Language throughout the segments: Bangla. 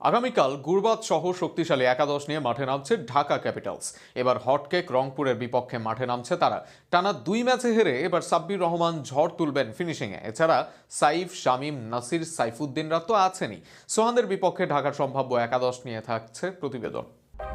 আগামীকাল গুরবাজ সহ শক্তিশালী একাদশ নিয়ে মাঠে নামছে ঢাকা ক্যাপিটালস। এবার হটকেক রংপুরের বিপক্ষে মাঠে নামছে তারা। টানা 2 ম্যাচে হেরে এবার সাব্বির রহমান ঝড় তুলবেন ফিনিশিংয়ে। এছাড়া সাইফ, শামীম, নাসির, সাইফুদ্দিনরা তো আছেনই। সোহানদের বিপক্ষে ঢাকার সম্ভাব্য একাদশ নিয়ে থাকছে প্রতিবেদন।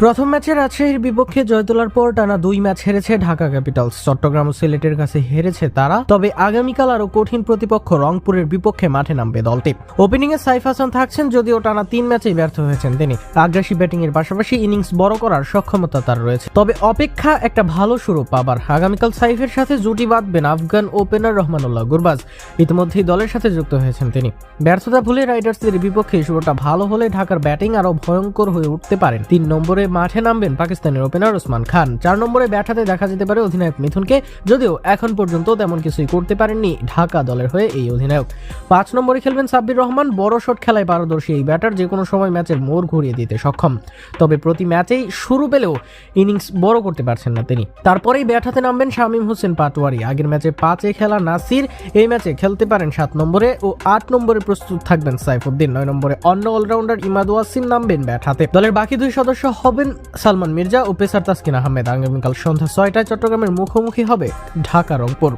প্রথম ম্যাচে রাজশাহীর বিপক্ষে জয় তোলার পর টানা 2 ম্যাচ হেরেছে ঢাকা ক্যাপিটালস। চট্টগ্রাম ও সিলেটের কাছে হেরেছে তারা। তবে আগামীকাল আরও কঠিন প্রতিপক্ষ রংপুরের বিপক্ষে মাঠে নামবে দলটি। ওপেনিংয়ে সাইফ হাসান থাকছেন, যদিও টানা 3 ম্যাচেই ব্যর্থ হয়েছেন তিনি। আগ্রাসী ব্যাটিংয়ের পাশাপাশি ইনিংস বড় করার সক্ষমতা তার রয়েছে। তবে অপেক্ষা একটা ভালো শুরু পাবার। আগামীকাল সাইফের সাথে জুটি বাঁধবেন আফগান ওপেনার রহমানুল্লাহ গুরবাজ। ইতিমধ্যেই দলের সাথে যুক্ত হয়েছেন তিনি। ব্যর্থতা ভুলে রাইডার্সদের বিপক্ষে শুরুটা ভালো হলে ঢাকার ব্যাটিং আরও ভয়ঙ্কর হয়ে উঠতে পারেন। 3 নম্বরে মাঠে নামবেন পাকিস্তানের ওপেনার ওসমান খান। 4 নম্বরে ব্যাট হাতে দেখা যেতে পারে অধিনায়ক মিথুনকে, যদিও এখন পর্যন্ত তেমন কিছুই করতে পারেননি ঢাকা দলের হয়ে এই অধিনায়ক। 5 নম্বরে খেলবেন সাব্বির রহমান। বড় শট খেলায় পারদর্শী এই ব্যাটার যে কোনো সময় ম্যাচের মোড় ঘুরিয়ে দিতে সক্ষম। তবে প্রতি ম্যাচেই শুরু পেলেও ইনিংস বড় করতে পারছেন না তিনি। তারপরেই ব্যাট হাতে নামবেন শামীম হোসেন পাটোয়ারি। আগের ম্যাচে 5-এ খেলা নাসির এই ম্যাচে খেলতে পারেন 7 নম্বরে ও 8 নম্বরে প্রস্তুত থাকবেন সাইফুদ্দিন। 9 নম্বরে অন্য অলরাউন্ডার ইমাদ ওয়াসিম নামবেন ব্যাট হাতে। দলের বাকি 2 সদস্য হবেন সালমান মির্জা ও পেসার তাসকিন আহমেদ। আগামীকাল সন্ধ্যা 6টায় চট্টগ্রামের মুখোমুখি হবে ঢাকা রংপুর।